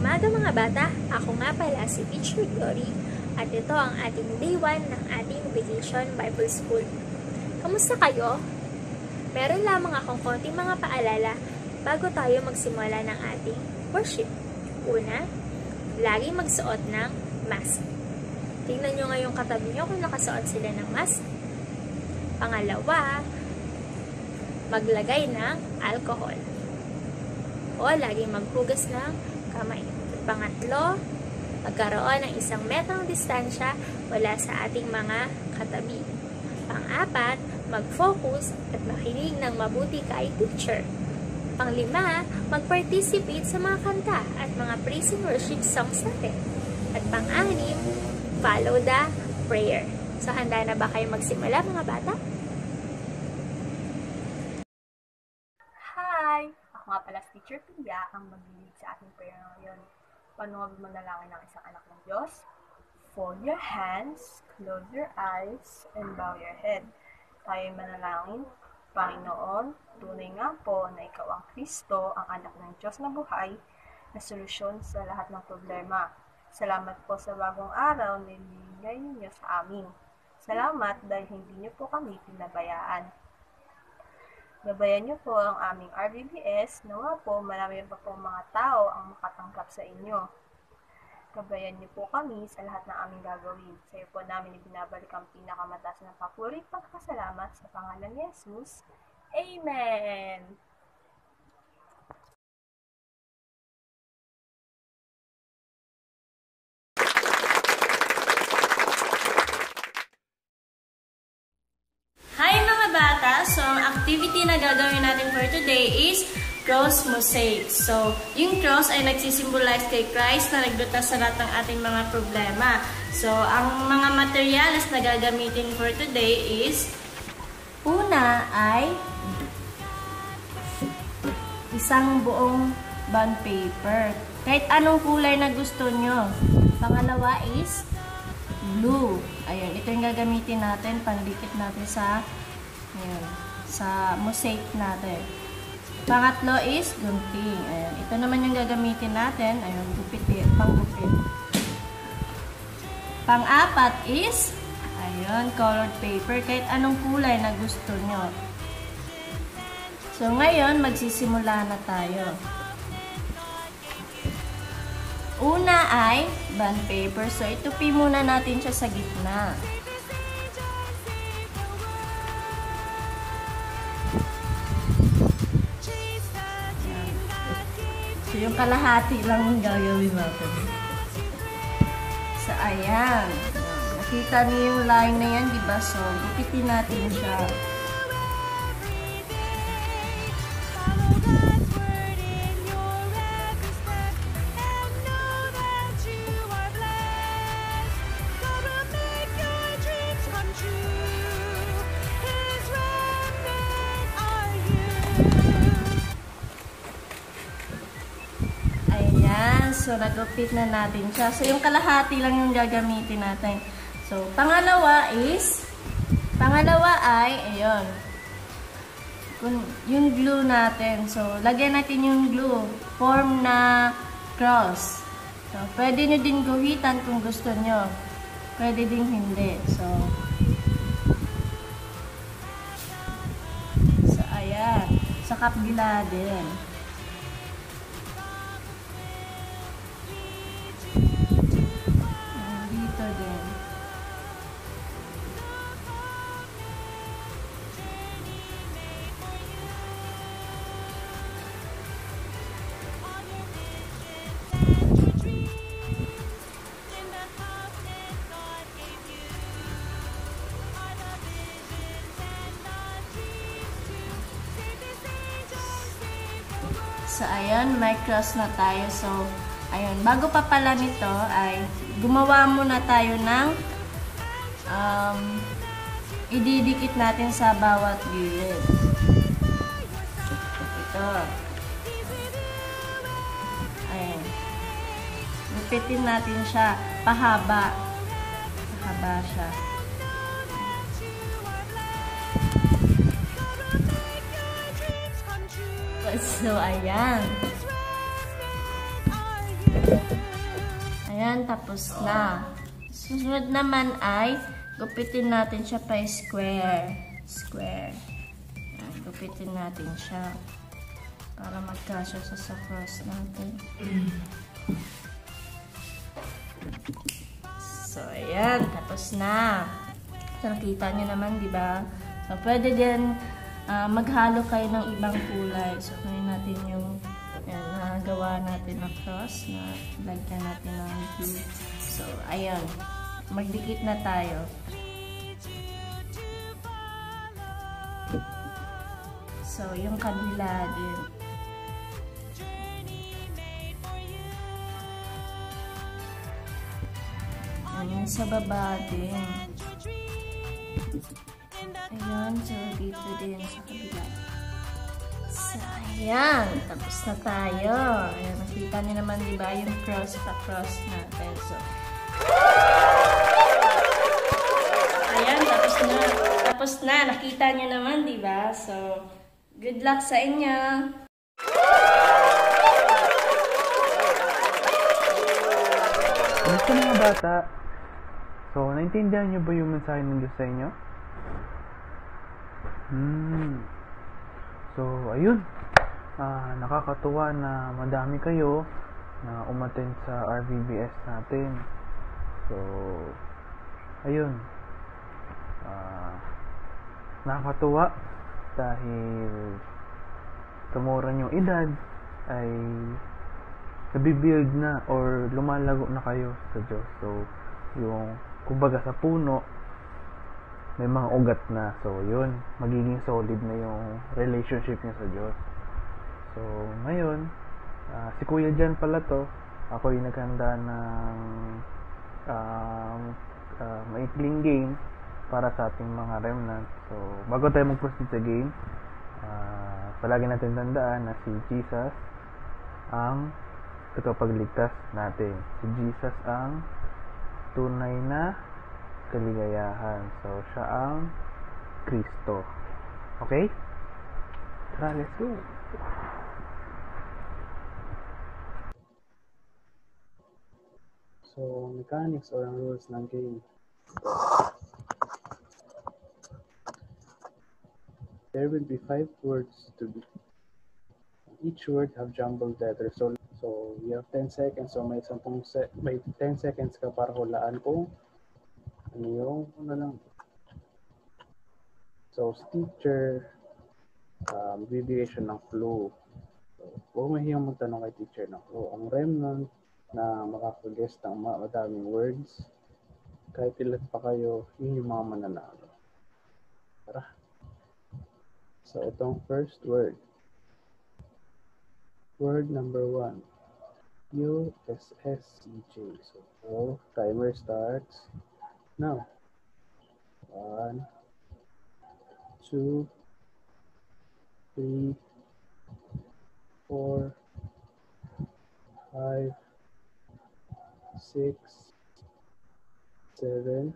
umaga mga bata, ako nga pala si Teacher Glory at ito ang ating day 1 ng ating Vacation Bible School. Kamusta kayo? Meron lamang akong konting mga paalala bago tayo magsimula ng ating worship. Una, laging magsuot ng mask. Tingnan nyo ngayong katabi nyo kung nakasuot sila ng mask. Pangalawa, maglagay ng alcohol. O laging maghugas ng kamay. Pangatlo, magkaroon ng 1 metrong distansya mula sa ating mga katabi. Pang-apat, mag-focus at makinig ng mabuti kay teacher. Pang-5, mag-participate sa mga kanta at mga praise and worship songs natin. At pang-6, follow the prayer. So, handa na ba kayo magsimula mga bata? Ako nga pala si Teacher Pia ang mag-lead sa ating prayer ngayon. Paano nga manalangin ng isang anak ng Diyos? Fold your hands, close your eyes, and bow your head. Tayo'y manalangin. Panginoon, tunay nga po na Ikaw ang Kristo, ang anak ng Diyos na buhay, na solusyon sa lahat ng problema. Salamat po sa bagong araw na ibigay ninyo sa amin. Salamat dahil hindi niyo po kami pinabayaan. Gabayan niyo po ang aming RBBS, nawa po marami pa po mga tao ang makatanggap sa inyo. Gabayan niyo po kami sa lahat ng aming gagawin. Sa iyo po namin ibinabalik ang pinakamataas na papuri at pagkasalamat sa pangalan ni Jesus. Amen! So, ang activity na gagawin natin for today is cross mosaic. So, yung cross ay nagsisimbolize kay Christ na naglutas sa lahat ng ating mga problema. So, ang mga materials na gagamitin for today is una ay isang buong bond paper. Kahit anong kulay na gusto nyo. Pangalawa is blue. Ayun, ito yung gagamitin natin, pandikit natin sa mosaic natin. Pangatlo is gunting. Ayan. Ito naman yung gagamitin natin. Ayun, gupit, panggupit. Pang-apat is ayun, colored paper. Kahit anong kulay na gusto nyo. So, ngayon, magsisimula na tayo. Una ay bond paper. So, itupi muna natin siya sa gitna. So, yung kalahati lang yung gagawin natin. So, ayan. Nakita niyo yung line na yan, diba? So, gupitin natin siya. So, nagupit na natin siya. So, yung kalahati lang yung gagamitin natin. So, pangalawa ay, ayun, yung glue natin. So, lagyan natin yung glue. Form na cross. So, pwede nyo din guhitan kung gusto nyo. Pwede din hindi. So, ayan. Sa kabila din. So, ayan, may cross na tayo. So, ayun, bago pa pala nito ay gumawa muna tayo ng ididikit natin sa bawat gilid. Ito. Ayan. Gupitin natin siya pahaba. Pahaba siya. So, ayan. Ayan, tapos na. Susunod naman ay gupitin natin siya pa square. Square. Ayan, gupitin natin siya para magkasya siya sa cross natin. So, ayan. Tapos na. So, nakita nyo naman, di ba? So, pwede din maghalo kayo ng ibang kulay. So, kunin natin yung nagawa natin na cross na lagyan natin ng glue. So, ayan. Magdikit na tayo. So, yung kabila din. Ayan, sa baba din. Ayan, so dito din sa kabila. So, ayan. Tapos na tayo. Ayan, nakita niyo naman, diba, yung cross natin. So, ayan, tapos na. Tapos na. Nakita niyo naman, diba? So, good luck sa inyo. Gusto mga bata. So, naintindihan niyo ba yung mensahe ng Diyos sa inyo? So, ayun. Nakakatuwa na madami kayo na umattend sa RVBS natin. So, ayun. Nakakatuwa dahil tumura yung edad ay nabibuild na or lumalago na kayo sa Diyos. So, yung kumbaga sa puno may mga ugat na. So, yun, magiging solid na yung relationship niya sa Diyos. So, ngayon, si Kuya Jan pala to. Ako yung naghanda ng maikling game para sa ating mga remnants. So, bago tayo mag-proceed sa game, palagi natin tandaan na si Jesus ang tagapagligtas natin. Si Jesus ang tunay na kaligayahan. So, siya ang Kristo. Okay? Tara, let's go! So, mechanics or rules ng game. There will be 5 words to be. Each word have jumbled letters. So you have 10 seconds. So may 10 seconds ka para hulaan kung ano yung So, teacher, bibigay siya ng clue. So, huwag mahiyang magtanong kay teacher ng clue. Ang remnant na makakaguess ng madaming words, kahit ilan pa kayo, yun yung mga mananalo. Tara. So, itong first word. Word number 1. USSCJ. So, timer starts now. 1, 2, 3, 4, 5, 6, 7,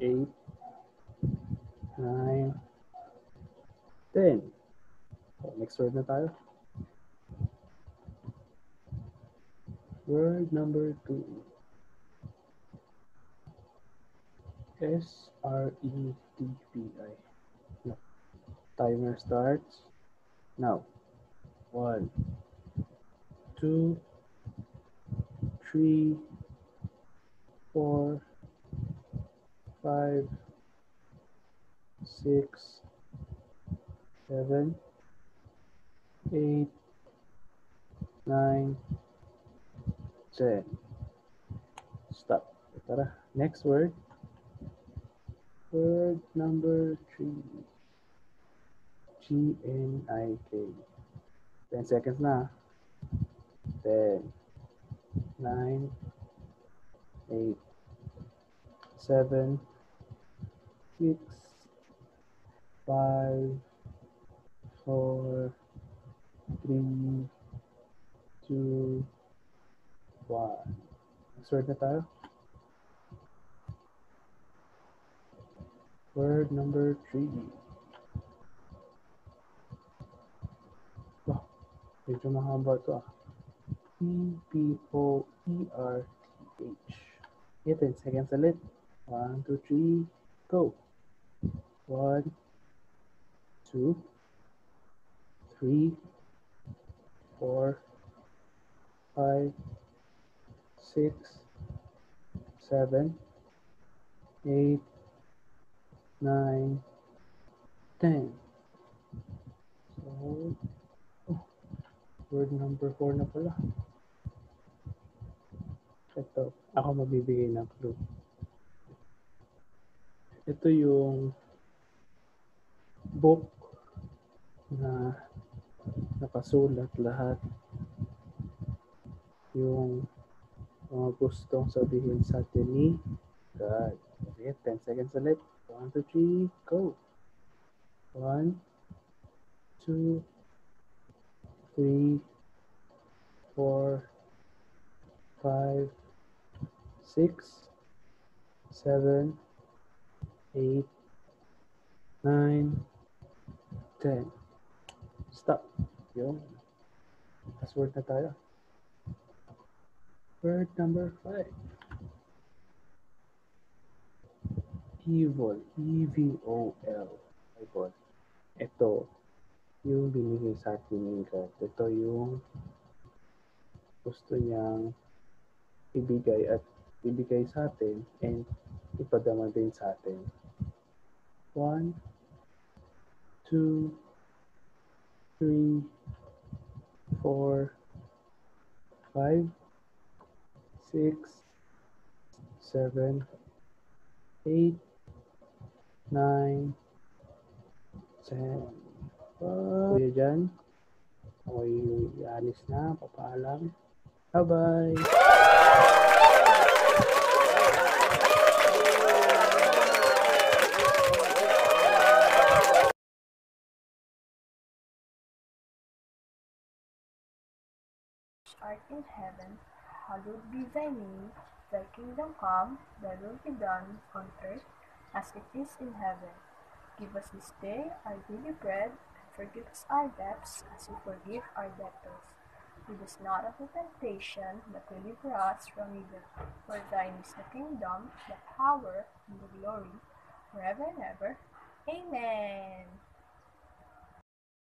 8, 9, 10. So, next word na tayo. Word number 2. SRETPI. No. Timer starts now. 1, 2, 3, 4, 5, 6, 7, 8, 9, 10. Stop. Tara. Next word. Word number 3. GNIK. 10 seconds na. 10, 9, 8, 7, 6, 5, 4, 3, 2, 1. Next word na tayo. Word number 3. Oh, medyo mahaba ito ah. E-V-O-E-R-T-H. Yeah, 10 seconds ulit. 1, 2, 3, go. 1, 2, 3, 4, 5, 6, 7, 8, 9, 10. So, oh, word number 4 na pala. Ito, ako mabibigay ng clue. Ito yung book na nakasulat lahat yung mga gustong sabihin sa atin ni God. Okay, 10 seconds ulit. 1, 2, 3, go. 1, 2, 3, 4, 5, 6, 7, 8, 9, 10. Stop. Yun. Last word na tayo. Word number 5. Evil. E-V-O-L. Evil. Ito yung binigay sa atin ni God. Ito yung gusto niyang ibigay sa atin and ipadama din sa atin. 1, 2, 3, 4, 5, 6, 7, 8, 9, 10. Kuya dyan, ako'y ialis na, papaalam. Bye-bye! Art in heaven, hallowed be thy name, thy kingdom come, thy will be done on earth as it is in heaven. Give us this day our daily bread, and forgive us our debts as we forgive our debtors. Lead us not into temptation, but deliver us from evil. For thine is the kingdom, the power, and the glory, forever and ever. Amen.